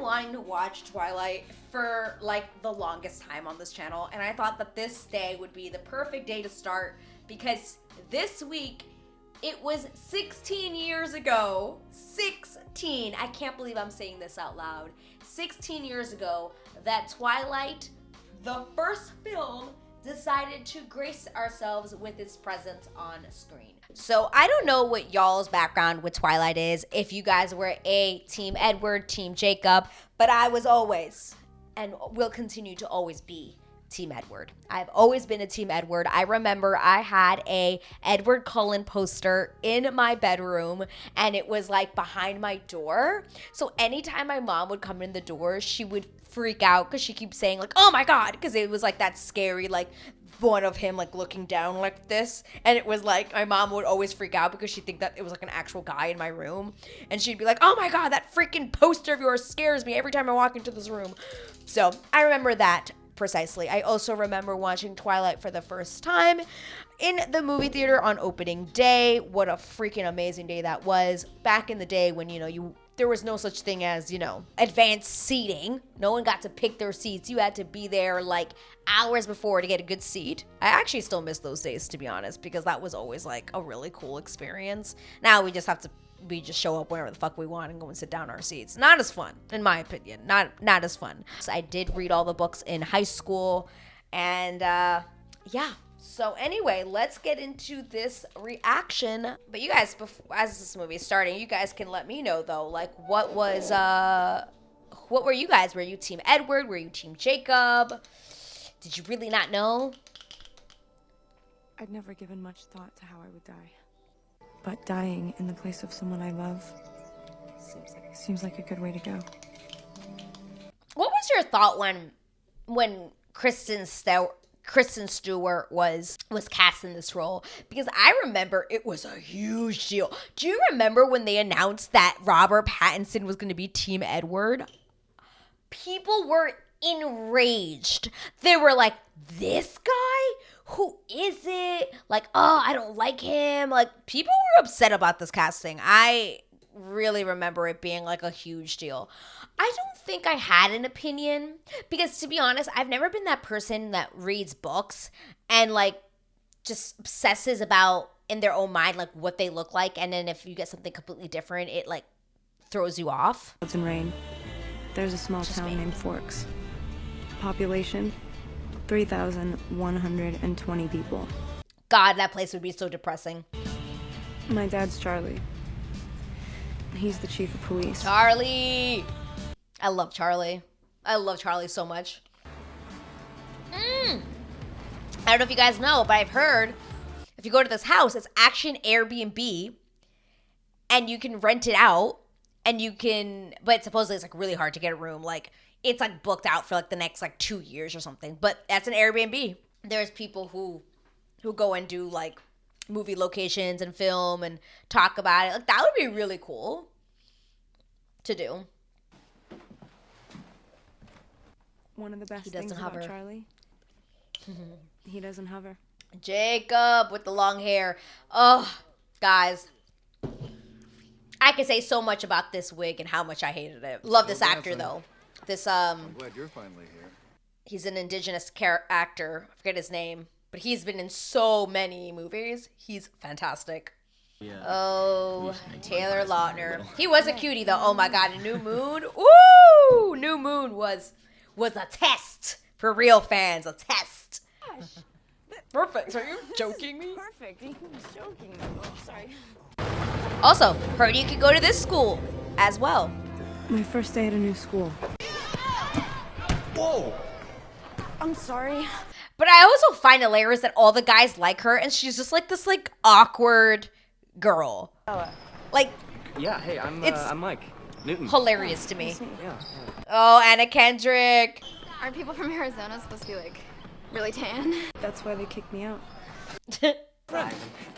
been wanting to watch Twilight for like the longest time on this channel, and I thought that this day would be the perfect day to start because this week it was 16 years ago. 16. I can't believe I'm saying this out loud. 16 years ago that Twilight, the first film, decided to grace ourselves with its presence on screen. So I don't know what y'all's background with Twilight is, if you guys were a Team Edward, Team Jacob, but I was always, and will continue to always be, Team Edward. I've always been a Team Edward. I remember I had a Edward Cullen poster in my bedroom, and it was like behind my door. So anytime my mom would come in the door, she would freak out because she keeps saying like, oh my God, because it was like that scary, like one of him like looking down like this, and it was like my mom would always freak out because she'd think that it was like an actual guy in my room, and she'd be like, oh my God, that freaking poster of yours scares me every time I walk into this room. So I remember that precisely. I also remember watching Twilight for the first time in the movie theater on opening day. What a freaking amazing day that was. Back in the day when, there was no such thing as, advanced seating. No one got to pick their seats. You had to be there like hours before to get a good seat. I actually still miss those days, to be honest, because that was always like a really cool experience. Now we just show up whenever the fuck we want and go and sit down in our seats. Not as fun, in my opinion. Not as fun. So I did read all the books in high school, and yeah. So anyway, let's get into this reaction. But you guys, as this movie is starting, you guys can let me know though, like what were you guys? Were you Team Edward? Were you Team Jacob? Did you really not know? I'd never given much thought to how I would die. But dying in the place of someone I love seems like a good way to go. What was your thought when Kristen Stewart was cast in this role? Because I remember it was a huge deal. Do you remember when they announced that Robert Pattinson was going to be Team Edward? People were enraged. They were like, this guy? Who is it? Like, oh, I don't like him. Like, people were upset about this casting. I really remember it being like a huge deal. I don't think I had an opinion because, to be honest, I've never been that person that reads books and like just obsesses about in their own mind like what they look like, and then if you get something completely different, it like throws you off. Clouds and rain. There's a small town named Forks. Population 3,120 people. God, that place would be so depressing. My dad's Charlie. He's the chief of police. Charlie! I love Charlie. I love Charlie so much. I don't know if you guys know, but I've heard if you go to this house, it's actually an Airbnb, and you can rent it out, but supposedly it's like really hard to get a room. Like, it's like booked out for like the next like 2 years or something, but that's an Airbnb. There's people who go and do like movie locations and film and talk about it. Like, that would be really cool to do. One of the best things about Charlie, he doesn't hover. Jacob with the long hair. Oh, guys. I could say so much about this wig and how much I hated it. Love this actor though. I'm glad you're finally here. He's an indigenous actor. I forget his name, but he's been in so many movies. He's fantastic. Yeah. Oh, Taylor Lautner. He was a cutie though. Oh my God, New Moon. Ooh, New Moon was a test for real fans. A test. Gosh. Perfect. Are you joking me? Perfect. He was joking me. Oh, sorry. Also, heard you could go to this school as well. My first day at a new school. Whoa! I'm sorry. But I also find hilarious that all the guys like her, and she's just like this like awkward girl. Like, yeah. Hey, I'm Mike Newton. Hilarious to me. Yeah. Oh, Anna Kendrick. Aren't people from Arizona supposed to be like really tan? That's why they kicked me out.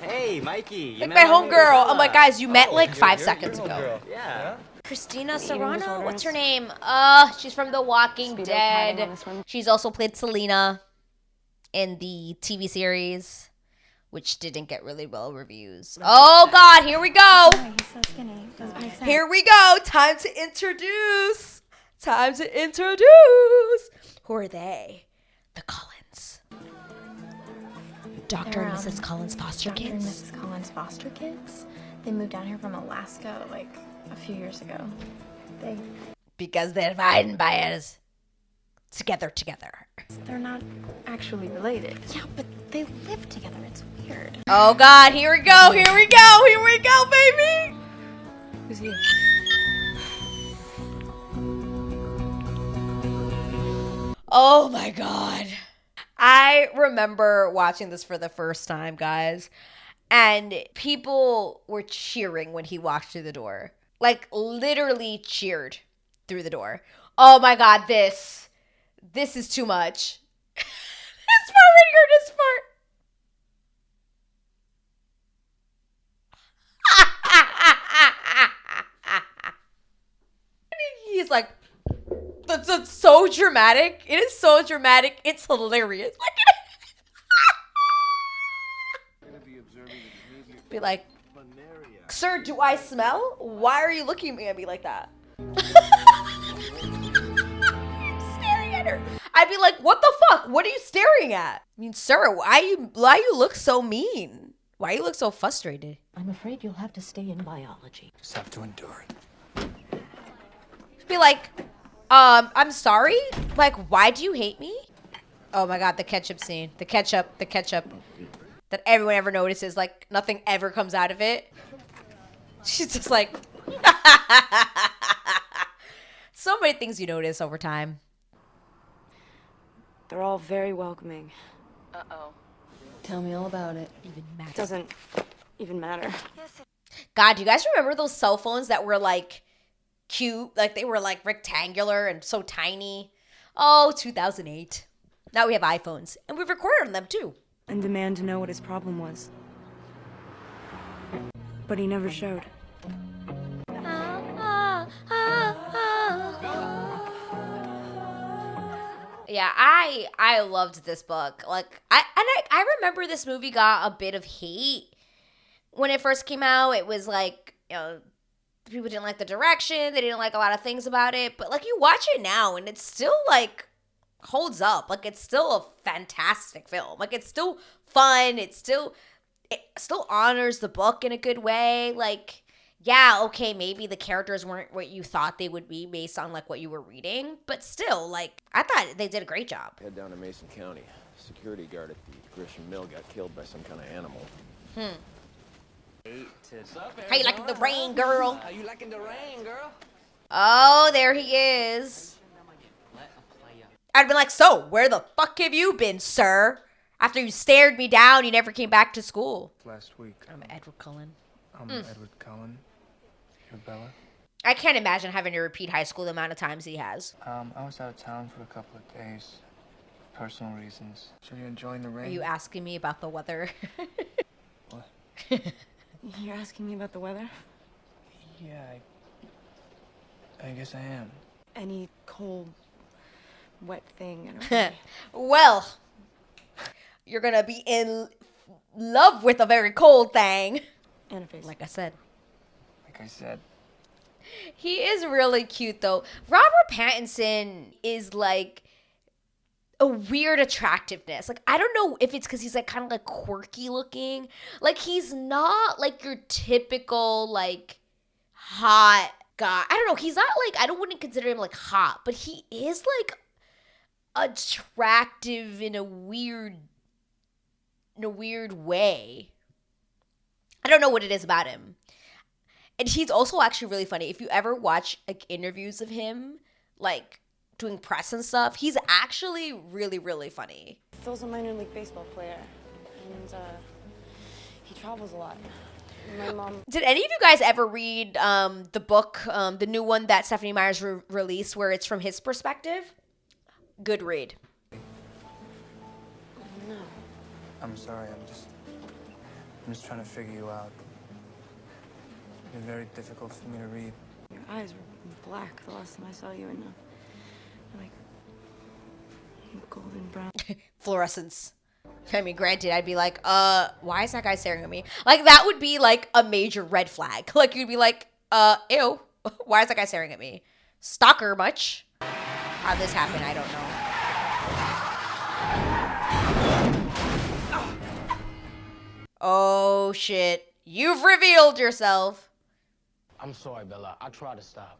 Hey, Mikey. Like my homegirl. I'm like, guys, you met like 5 seconds ago. Girl. Yeah. Christina Serrano? What's her name? She's from The Walking Dead. She's also played Selena in the TV series, which didn't get really well reviews. Oh, God, here we go. He's so skinny. Doesn't make sense. Here we go. Time to introduce Time to introduce. Who are they? The Cullens. Dr. and Mrs. Cullen's foster Dr. kids. and Mrs. Cullen's foster kids. They moved down here from Alaska like a few years ago. Because they're fine by us. Together. They're not actually related. Yeah, but they live together. It's weird. Oh God, here we go, baby. Who's he? Oh my God. I remember watching this for the first time, guys, and people were cheering when he walked through the door. Like, literally cheered through the door. Oh my God, this is too much. This part right here, this part. He's like, that's so dramatic. It is so dramatic. It's hilarious. Be like, sir, do I smell? Why are you looking at me like that? Staring at her. I'd be like, what the fuck? What are you staring at? I mean, sir, why you look so mean? Why you look so frustrated? I'm afraid you'll have to stay in biology. Just have to endure it. Be like, I'm sorry? Like, why do you hate me? Oh my God, the ketchup scene. The ketchup. That everyone ever notices. Like, nothing ever comes out of it. She's just like... So many things you notice over time. They're all very welcoming. Tell me all about it. It doesn't even matter. God, do you guys remember those cell phones that were like cute? Like they were like rectangular and so tiny. Oh, 2008. Now we have iPhones and we've recorded on them too. And demand to know what his problem was. But he never showed. Yeah, I loved this book. Like I remember this movie got a bit of hate when it first came out. It was like, you know, people didn't like the direction, they didn't like a lot of things about it, but like you watch it now and it's still like holds up. Like it's still a fantastic film. Like it's still fun. It still honors the book in a good way. Like, yeah, okay, maybe the characters weren't what you thought they would be based on like what you were reading, but still, like I thought they did a great job. Head down to Mason County. Security guard at the Grisham Mill got killed by some kind of animal. How you liking the rain, girl? How you liking the rain, girl? Oh, there he is. I'd been like, so, where the fuck have you been, sir? After you stared me down, you never came back to school. Last week. I'm Edward Cullen. I'm Edward Cullen. You're Bella. I can't imagine having to repeat high school the amount of times he has. I was out of town for a couple of days. Personal reasons. So you're enjoying the Are rain? you asking me about the weather? What? You're asking me about the weather? Yeah, I guess I am. Any cold, wet thing. I don't really... Well, you're gonna be in love with a very cold thing. And a face. Like I said. Like I said. He is really cute, though. Robert Pattinson is like a weird attractiveness. Like, I don't know if it's because he's like kind of like quirky looking. Like, he's not like your typical like hot guy. I don't know. He's not like, I wouldn't consider him like hot, but he is like attractive in a weird way. I don't know what it is about him. And he's also actually really funny. If you ever watch like interviews of him, like doing press and stuff, he's actually really, really funny. Phil's a minor league baseball player, and he travels a lot. My mom... Did any of you guys ever read the book, the new one that Stephanie Meyer's released, where it's from his perspective? Good read. No. I'm sorry, I'm just trying to figure you out. It's been very difficult for me to read. Your eyes were black the last time I saw you, and like golden brown. Fluorescence. I mean, granted, I'd be like, why is that guy staring at me? Like, that would be like a major red flag. Like, you'd be like, ew, why is that guy staring at me? Stalker much? How this happened, I don't know. Oh shit. You've revealed yourself. I'm sorry, Bella. I tried to stop.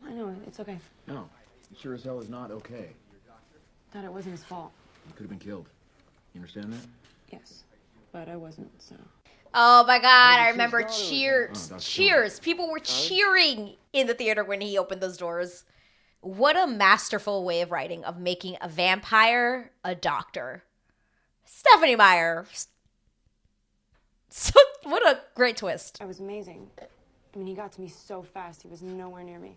I know, it's okay. No, it sure as hell is not okay. Dad, it wasn't his fault. He could have been killed. You understand that? Yes, but I wasn't, so. Oh my god, I remember cheers. Cheers. People were cheering in the theater when he opened those doors. What a masterful way of writing, of making a vampire a doctor. Stephanie Meyer. So, what a great twist. It was amazing. I mean, he got to me so fast, he was nowhere near me.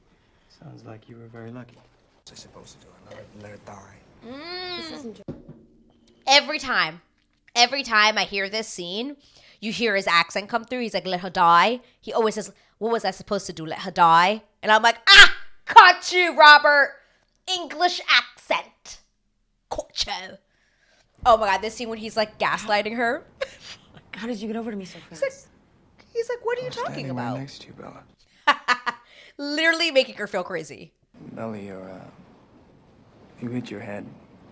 Sounds like you were very lucky. What's I supposed to do? I'm not let it die. This isn't just... Every time I hear this scene, you hear his accent come through. He's like, let her die. He always says, what was I supposed to do? Let her die? And I'm like, caught you, Robert. English accent. Caught you. Oh my god, this scene when he's like gaslighting her. How did you get over to me so fast? He's like, what are you talking Standing about? right next to you, Bella. Literally making her feel crazy. Bella, you hit your head.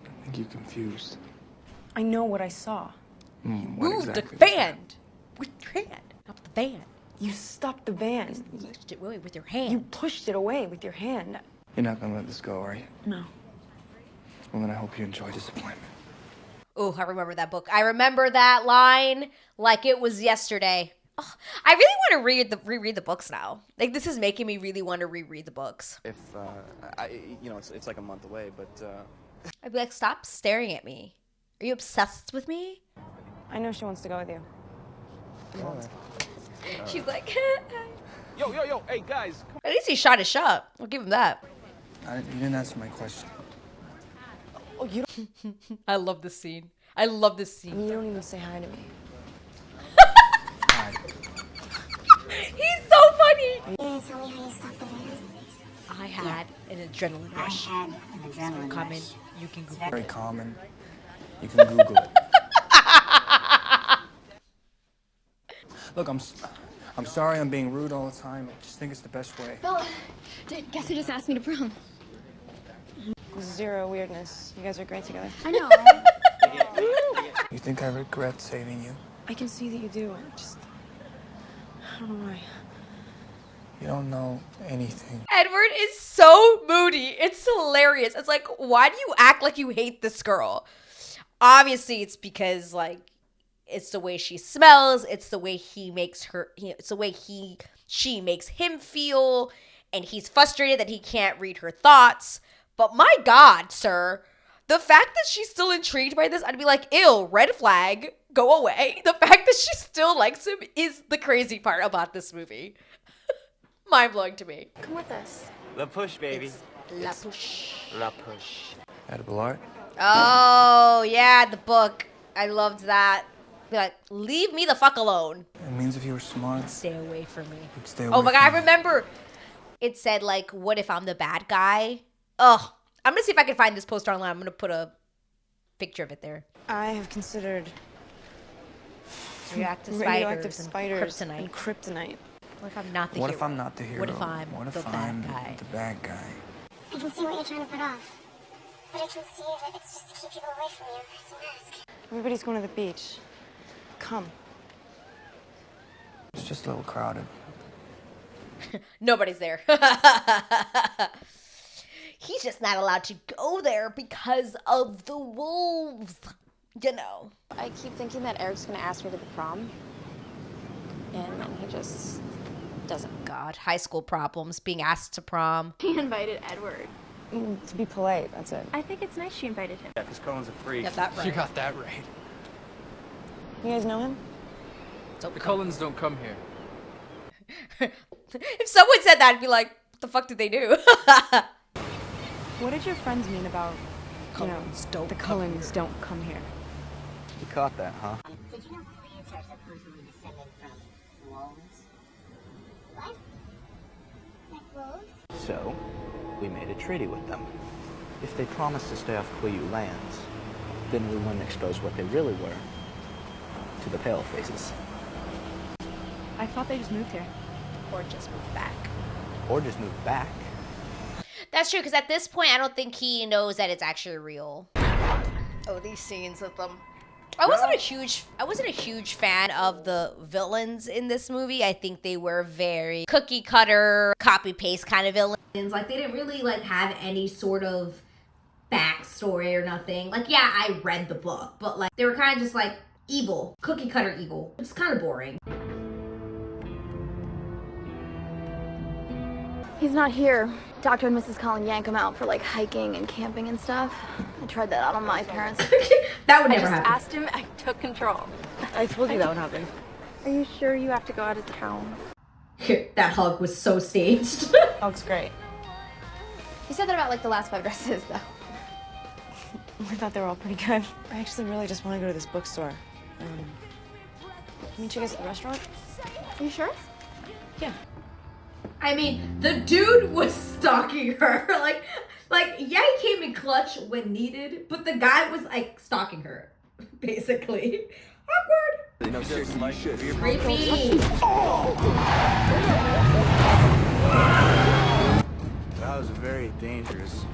I think you're confused. I know what I saw. What Move exactly the was that? van with your hand. Not the van. You stopped the van. You pushed it away with your hand. You pushed it away with your hand. You're not gonna let this go, are you? No. Well, then I hope you enjoy disappointment. Oh, I remember that book. I remember that line like it was yesterday. Oh, I really want to reread the books now. Like, this is making me really want to reread the books. If, it's like a month away, but, I'd be like, stop staring at me. Are you obsessed with me? I know she wants to go with you. She's like, Yo, hey, guys. at least he shot his shot. I'll give him that. You didn't answer my question. Oh, you don't... I love this scene. I love this scene. You don't even say hi to me. Hi. He's so funny. You gonna tell me how you stopped the van? I had an adrenaline rush. I had an adrenaline Coming. rush. You can Google Very common. You can Google it. Look, I'm sorry I'm being rude all the time. I just think it's the best way. Bella, guess who just asked me to prom? Zero weirdness. You guys are great together. I know, right? You think I regret saving you? I can see that you do. I don't know why. You don't know anything. Edward is so moody. It's hilarious. It's like, why do you act like you hate this girl? Obviously, it's because, like, it's the way she smells. It's the way he makes her. It's the way she makes him feel. And he's frustrated that he can't read her thoughts. But my God, sir, the fact that she's still intrigued by this, I'd be like, ew, red flag, go away. The fact that she still likes him is the crazy part about this movie. Mind-blowing to me. Come with us. La push, baby. La push. La push. Edible art? Oh, yeah, the book. I loved that. Be like, leave me the fuck alone. It means if you were smart, Stay away from me. you'd stay away Oh my God, I from me. remember it said, like, what if I'm the bad guy? Ugh. I'm going to see if I can find this poster online. I'm going to put a picture of it there. I have considered Radioactive radioactive spiders spiders and and kryptonite. What if I'm not the What hero? if I'm not the hero? What if I'm What if the I'm bad guy? the bad guy? I can see what you're trying to put off. But I can see that it's just to keep people away from you. It's a mask. Everybody's going to the beach. Come. It's just a little crowded. Nobody's there. He's just not allowed to go there because of the wolves. You know. I keep thinking that Eric's gonna ask me to the prom, and then he just doesn't. God, high school problems, being asked to prom. She invited Edward. To be polite, that's it. I think it's nice she invited him. Yeah, because Cullen's a freak. Got that right. You got that right. You guys know him? Don't The come. Cullens don't come here. If someone said that, I'd be like, what the fuck did they do? What did your friends mean about, Cullens don't the come Cullens don't come here? You caught that, huh? Did you know plants are supposedly descended from wolves? What? Like wolves? So, we made a treaty with them. If they promised to stay off Quiyu lands, then we wouldn't expose what they really were to the palefaces. I thought they just moved here. Or just move back. Or just move back. That's true, because at this point, I don't think he knows that it's actually real. Oh, these scenes with them. I wasn't a huge fan of the villains in this movie. I think they were very cookie cutter, copy paste kind of villains. Like, they didn't really like have any sort of backstory or nothing. Like, yeah, I read the book, but like they were kind of just like evil, cookie cutter evil. It's kind of boring. He's not here. Dr. and Mrs. Cullen yank him out for like hiking and camping and stuff. I tried that out on my parents. That would never happen. I just asked him, I took control. I told you that would happen. Are you sure you have to go out of town? That hug was so staged. Hug's great. You said that about like the last 5 dresses though. I thought they were all pretty good. I actually really just want to go to this bookstore. Can we meet you guys at the restaurant? Are you sure? Yeah. I mean, the dude was stalking her. Like, yeah, he came in clutch when needed, but the guy was like stalking her, basically. Awkward. No, seriously, you should. Creepy. That was a very dangerous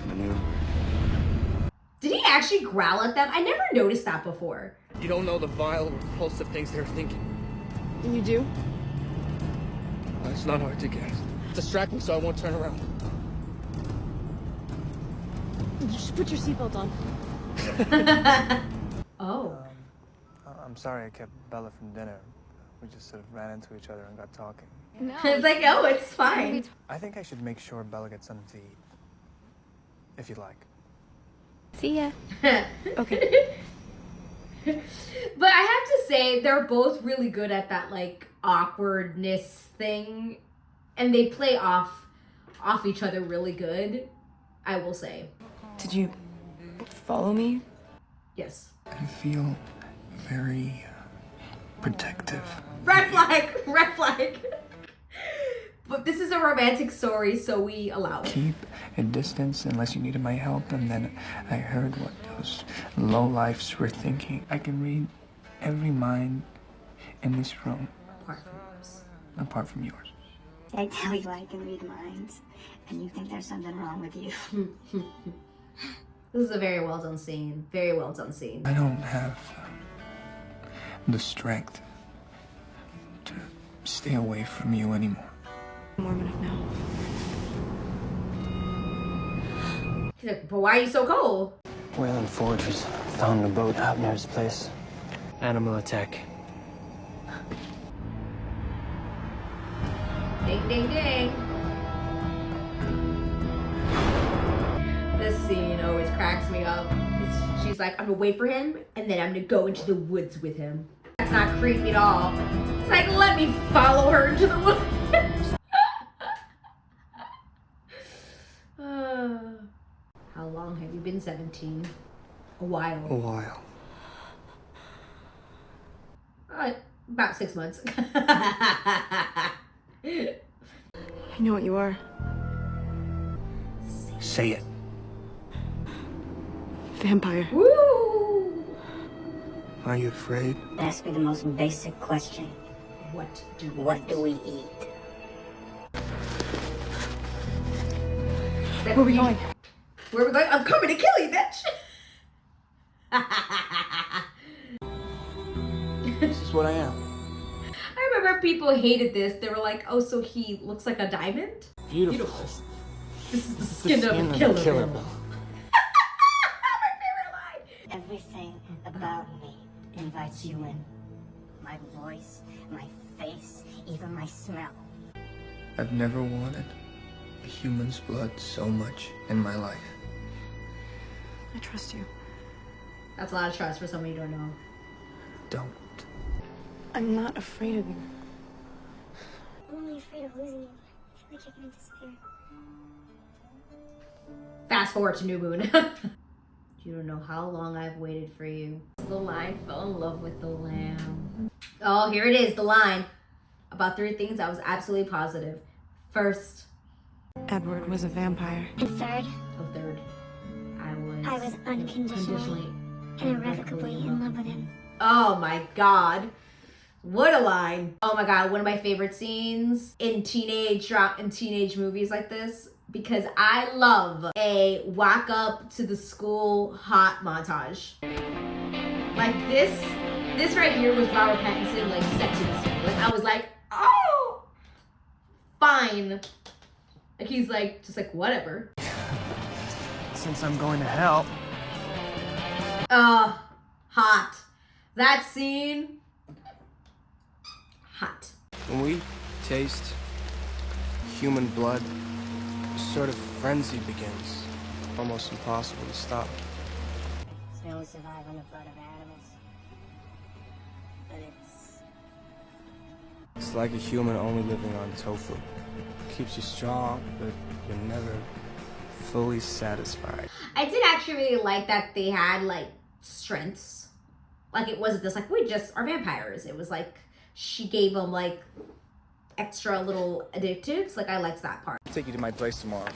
maneuver. Did he actually growl at them? I never noticed that before. You don't know the vile, repulsive things they're thinking. And you do? Well, it's not hard to guess. Distract me so I won't turn around. Just put your seatbelt on. Oh. I'm sorry I kept Bella from dinner. We just sort of ran into each other and got talking. No. It's like, oh, it's fine. I think I should make sure Bella gets something to eat. If you'd like. See ya. Okay. But I have to say, they're both really good at that, like, awkwardness thing. And they play off each other really good, I will say. Did you follow me? Yes. I feel very protective. Red flag! Red flag! But this is a romantic story, so we allow it. Keep a distance unless you needed my help, and then I heard what those lowlifes were thinking. I can read every mind in this room. Apart from yours. Apart from yours. I tell you I can read minds, and you think there's something wrong with you. This is a very well done scene. Very well done scene. I don't have the strength to stay away from you anymore. I'm warm enough now. He's like, but why are you so cold? Wayland foragers found a boat out near his place. Animal attack. Ding, ding, ding. This scene always cracks me up. She's like, I'm gonna wait for him, and then I'm gonna go into the woods with him. That's not creepy at all. It's like, let me follow her into the woods. How long have you been 17? A while. A while. About 6 months. I know what you are. Say it. Vampire. Woo! Are you afraid? Ask me the most basic question. What do we eat? Where are we going? Where are we going? I'm coming to kill you, bitch! This is what I am. I remember people hated this. They were like, oh, so he looks like a diamond? Beautiful. This is the skin of a killer. Bill. My favorite line. Everything about me invites you in. My voice, my face, even my smell. I've never wanted a human's blood so much in my life. I trust you. That's a lot of trust for somebody you don't know. Don't. I'm not afraid of you. I'm only afraid of losing you. I feel like you're gonna disappear. Fast forward to New Moon. You don't know how long I've waited for you. The lion fell in love with the lamb. Oh, here it is, the line. About 3 things I was absolutely positive. First. Edward was a vampire. And third, Third. I was unconditionally and irrevocably in love with him. Oh my god. What a line. Oh my god, one of my favorite scenes in teenage movies like this. because I love a walk up to the school hot montage. Like this right here was Robert Pattinson like sexiness to me. Like I was like, oh, fine. Like he's like, just like whatever. Since I'm going to hell. Hot. That scene, hot. When we taste human blood, a sort of frenzy begins. Almost impossible to stop. We only survive on the blood of animals. But It's like a human only living on tofu. Keeps you strong, but you're never fully satisfied. I did actually really like that they had like strengths. Like it wasn't just like we just are vampires. It was like she gave them like extra little additives. Like I liked that part. I'll take you to my place tomorrow.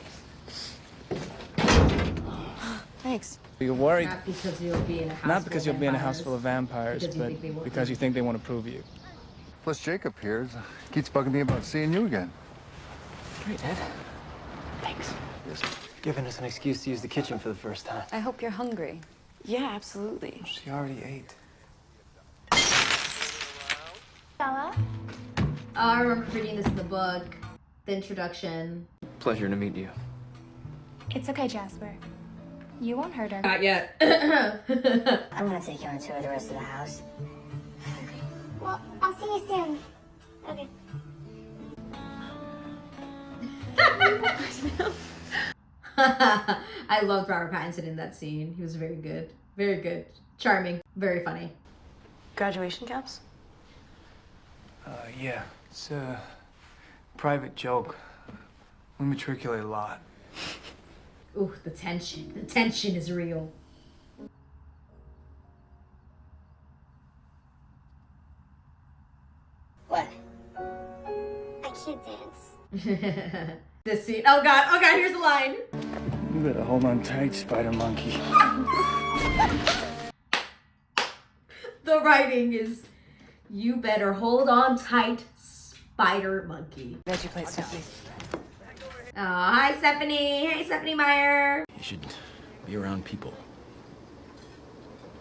Thanks. You're worried. Not because you'll be in a house. Not because full you'll of be in a vampires, house full of vampires, because you think they but will because you think they want to prove you. Plus, Jacob here keeps bugging me about seeing you again. Great, Ed. Thanks. Yes. Giving us an excuse to use the kitchen for the first time. I hope you're hungry. Yeah, absolutely. She already ate. Bella? Oh, I remember reading this in the book. The introduction. Pleasure to meet you. It's okay, Jasper. You won't hurt her. Not yet. I'm gonna take you on a tour of the rest of the house. Well, I'll see you soon. Okay. I loved Robert Pattinson in that scene. He was very good. Very good. Charming. Very funny. Graduation caps? Yeah. It's a private joke. We matriculate a lot. Ooh, the tension. The tension is real. What? I can't dance. This scene. Oh god, here's the line. You better hold on tight, spider monkey. The writing is, you better hold on tight, spider monkey. Veggie plate, Stephanie. Oh, hi Stephanie. Hey Stephanie Meyer. You should be around people.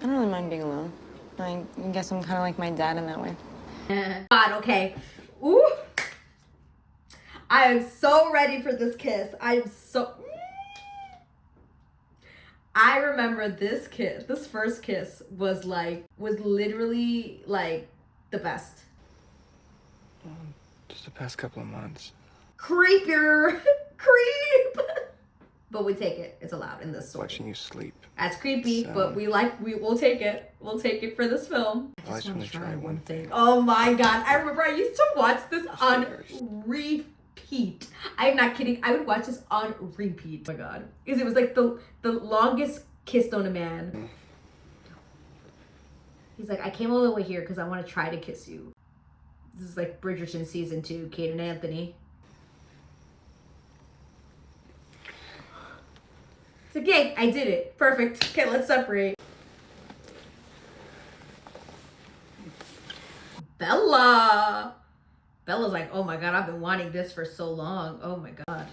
I don't really mind being alone. I guess I'm kind of like my dad in that way. God, okay. Ooh. I am so ready for this kiss. I am so... I remember this kiss, this first kiss was literally like the best. Just the past couple of months. Creepier. Creep. But we take it. It's allowed in this story. Watching you sleep. That's creepy, but we'll take it. We'll take it for this film. I just want to try one thing. Oh my god. I remember I used to watch this on repeat. I am not kidding. I would watch this on repeat. Oh my god. Because it was like the longest kiss on a man. He's like, I came all the way here because I want to try to kiss you. This is like Bridgerton season 2, Kate and Anthony. It's okay, I did it. Perfect. Okay, let's separate. Bella. Bella's like, oh my god, I've been wanting this for so long. Oh my god.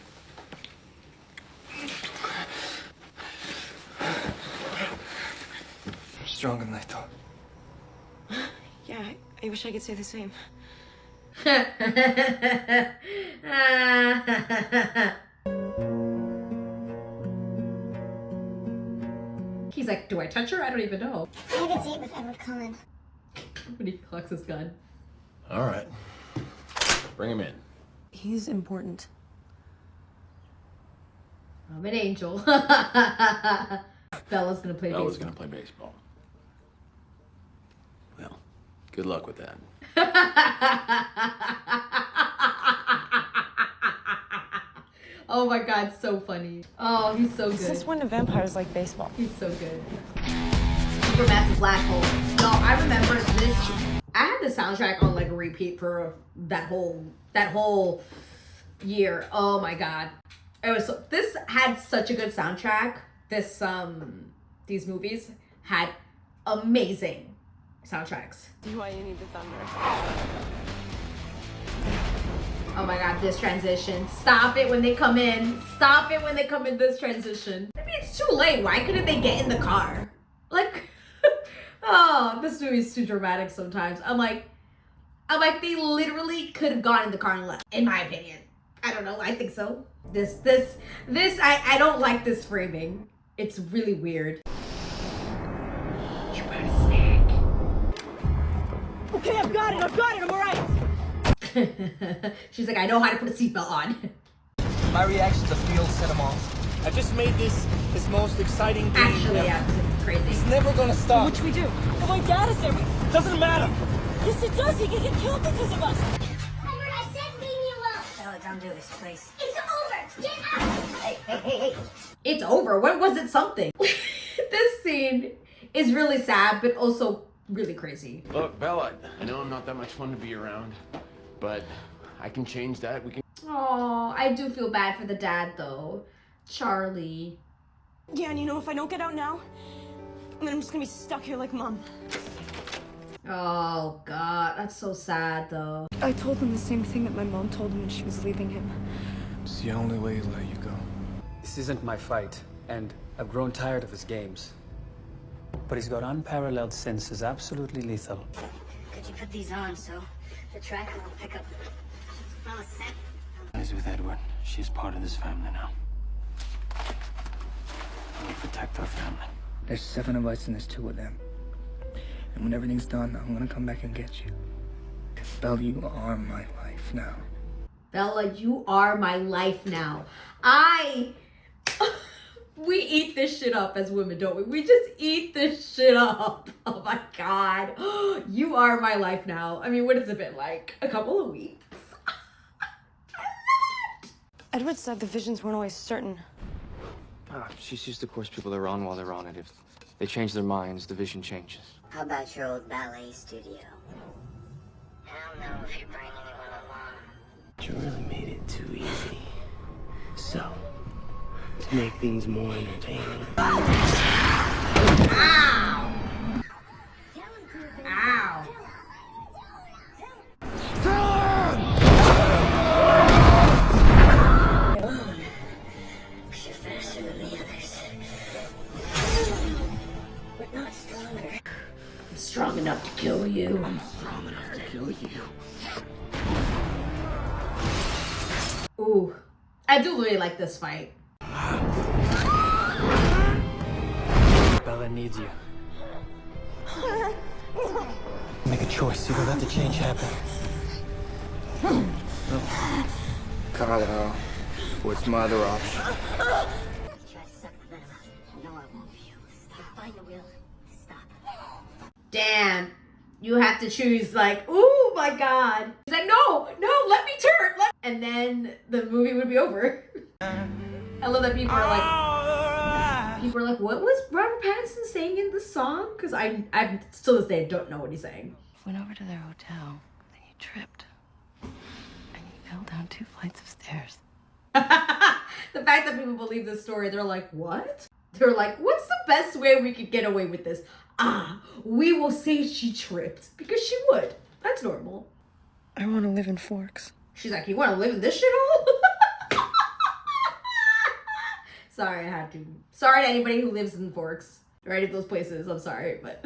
You're stronger than I thought. Yeah, I wish I could say the same. He's like, do I touch her? I don't even know. I have a date with Edward Cullen. When he clocks his gun. All right. Bring him in. He's important. I'm an angel. Bella's gonna play Bella's baseball. gonna play baseball. Well, good luck with that. Oh my god, so funny. Oh, he's so good. Since when do vampires like baseball? He's so good. Supermassive black hole. No, I remember this. I had the soundtrack on like a repeat for that whole year. Oh my god. It was this had such a good soundtrack. These movies had amazing soundtracks. Why you need the thunder? Oh my god, this transition. Stop it when they come in. Stop it when they come in this transition. Maybe it's too late. Why couldn't they get in the car? Like, oh, this movie is too dramatic sometimes. I'm like, they literally could have gone in the car and left, in my opinion. I don't know, I think so. I don't like this framing. It's really weird. You brought a snack. Okay, I've got it, I'm alright. She's like, I know how to put a seatbelt on. My reaction to field set him off. I just made this most exciting game. Actually, yeah, it's crazy. It's never gonna stop. What should we do? Oh, my dad is there. Doesn't matter. Yes, it does. He can get killed because of us. I said leave me alone. Bella, don't do this, please. It's over. Get out. Hey. It's over. When was it something? This scene is really sad, but also really crazy. Look, Bella, I know I'm not that much fun to be around, but I can change that. We can. Oh, I do feel bad for the dad though. Charlie. Yeah, and you know, if I don't get out now, then I'm just gonna be stuck here like Mom. Oh god, that's so sad though. I told him the same thing that my mom told him when she was leaving him. It's the only way he'll let you go. This isn't my fight, and I've grown tired of his games. But he's got unparalleled senses, absolutely lethal. Could you put these on so the tracker will pick up all the scent? He's with Edward. She's part of this family now. We'll protect our family. There's 7 of us and there's 2 of them. And when everything's done, I'm gonna come back and get you. Belle, you are my life now. Bella, you are my life now. We eat this shit up as women, don't we? We just eat this shit up. Oh my god. You are my life now. I mean, what has it been like? A couple of weeks? Edward said the visions weren't always certain. She's used to course people are on while they're on it. If they change their minds, the vision changes. How about your old ballet studio? I don't know if you bring anyone along. You really made it too easy. So, to make things more entertaining. Ow! Ow! You're faster than the others. But not stronger. I'm strong enough to kill you. I'm strong enough to kill you. Ooh. I do really like this fight. Bella needs you. Make a choice. Either let the change happen. Carlo, what's my other option? Try to suck the venom out. No, I won't. Stop. Find the wheel. Stop. Damn. You have to choose like, ooh my god. He's like, no, let me turn. And then the movie would be over. I love that people are like, what was Robert Pattinson saying in the song? Because I still this day don't know what he's saying. Went over to their hotel, then you tripped. And you fell down 2 flights of stairs. The fact that people believe this story, they're like, what? They're like, what's the best way we could get away with this? We will say she tripped. Because she would. That's normal. I want to live in Forks. She's like, you want to live in this shithole? Sorry, I had to. Sorry to anybody who lives in Forks or any of those places. I'm sorry, but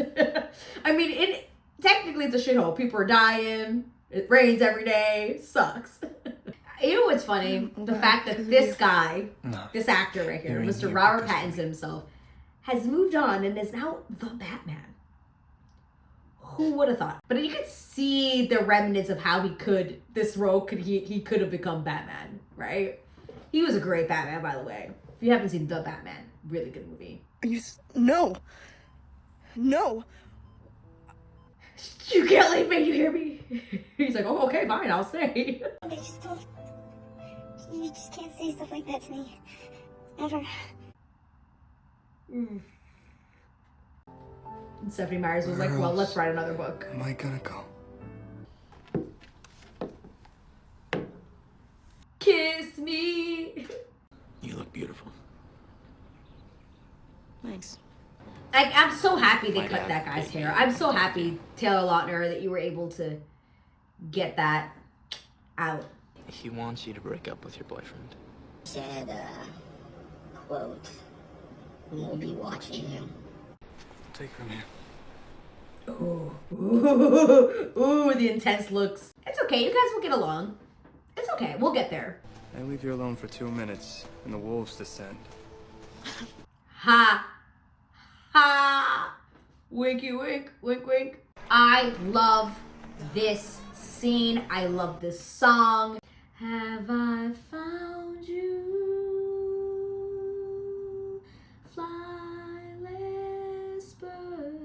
I mean, technically it's a shithole. People are dying. It rains every day. Sucks. You know what's funny? The fact that this guy, this actor right here, Mr. Robert Pattinson himself, has moved on and is now the Batman. Who would have thought? But you could see the remnants of how he could have become Batman, right? He was a great Batman, by the way. If you haven't seen The Batman, really good movie. No. You can't leave me, you hear me? He's like, oh, okay, fine, I'll stay. They just don't. You just can't say stuff like that to me. Ever. And Stephanie Myers was like, well, let's write another book. Am I gonna go? Kiss me. You look beautiful. Thanks. I'm so happy they cut that guy's hair. I'm so happy, Taylor Lautner, that you were able to get that out. He wants you to break up with your boyfriend. Said, quote, we'll be watching him. Take her, man. Ooh, ooh, the intense looks. It's okay, you guys will get along. It's okay, we'll get there. I leave you alone for 2 minutes, and the wolves descend. Ha! Ha! Winky wink, wink wink. I love this scene. I love this song. Have I found you, flyless bird?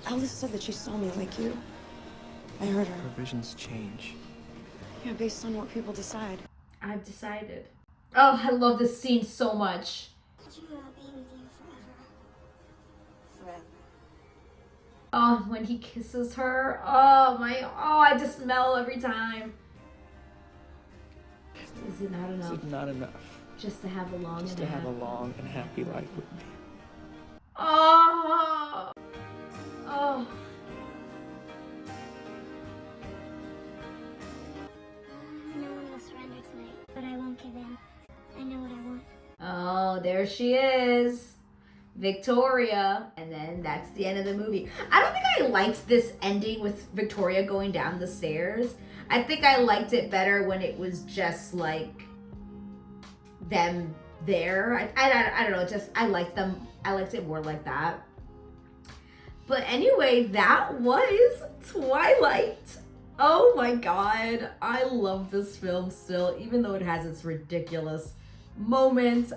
Alice said that she saw me like you. I heard her. Her visions change. Yeah, based on what people decide. I've decided. Oh, I love this scene so much. But you will be with you forever. Oh, when he kisses her. Oh, I just smell every time. Is it not enough? Is it not enough? Just to have a long Just to have a long and happy life with me. Oh. Oh. No one will surrender tonight, but I won't give in. I know what I want. Oh, there she is. Victoria. And then that's the end of the movie. I don't think I liked this ending with Victoria going down the stairs. I think I liked it better when it was just like them there. I don't know, just I liked them. I liked it more like that. But anyway, that was Twilight. Oh my god, I love this film still, even though it has its ridiculous moments.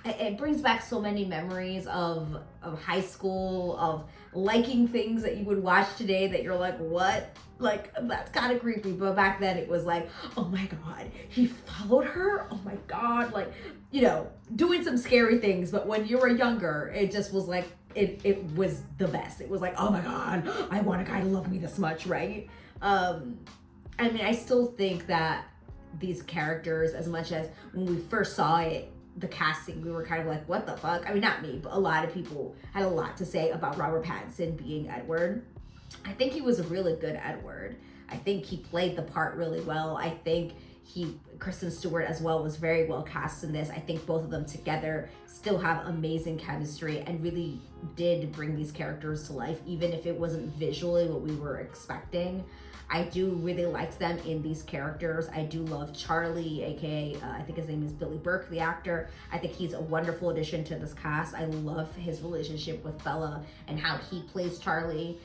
It brings back so many memories of high school, of liking things that you would watch today that you're like, what? Like, that's kind of creepy. But back then it was like, oh my god, he followed her? Oh my god, like, you know, doing some scary things. But when you were younger, it just was like, it was the best. It was like, oh my god, I want a guy to love me this much, right? I mean, I still think that these characters, as much as when we first saw it, the casting, we were kind of like, what the fuck? I mean, not me, but a lot of people had a lot to say about Robert Pattinson being Edward. I think he was a really good Edward. I think he played the part really well. I think Kristen Stewart as well was very well cast in this. I think both of them together still have amazing chemistry and really did bring these characters to life, even if it wasn't visually what we were expecting. I do really like them in these characters. I do love Charlie, aka I think his name is Billy Burke, the actor. I think he's a wonderful addition to this cast. I love his relationship with Bella and how he plays Charlie.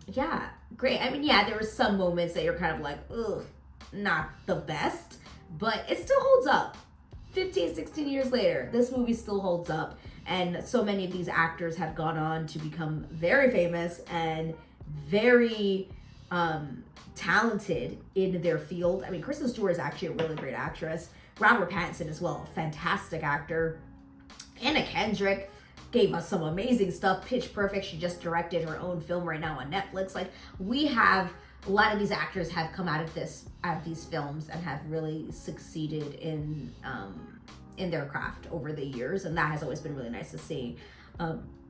Yeah, great. I mean, yeah, there were some moments that you're kind of like, ugh, not the best, but it still holds up. 15, 16 years later, this movie still holds up. And so many of these actors have gone on to become very famous and very talented in their field. I mean, Kristen Stewart is actually a really great actress. Robert Pattinson as well, fantastic actor. Anna Kendrick gave us some amazing stuff. Pitch Perfect, she just directed her own film right now on Netflix. Like, we have a lot of these actors have come out of these films and have really succeeded in their craft over the years, and that has always been really nice to see.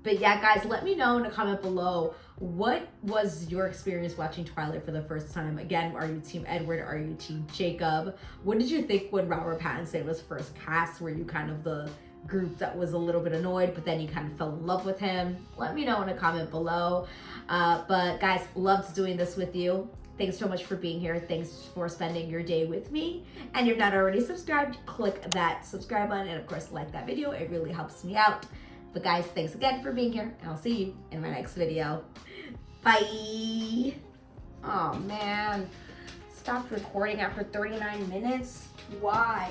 But yeah, guys, let me know in a comment below, what was your experience watching Twilight for the first time? Again, are you Team Edward? Are you Team Jacob? What did you think when Robert Pattinson was first cast? Were you kind of the group that was a little bit annoyed, but then you kind of fell in love with him? Let me know in a comment below. But guys, loved doing this with you. Thanks so much for being here. Thanks for spending your day with me. And if you're not already subscribed, click that subscribe button, and of course, like that video. It really helps me out. But guys, thanks again for being here, and I'll see you in my next video. Bye. Oh man, stopped recording after 39 minutes. Why?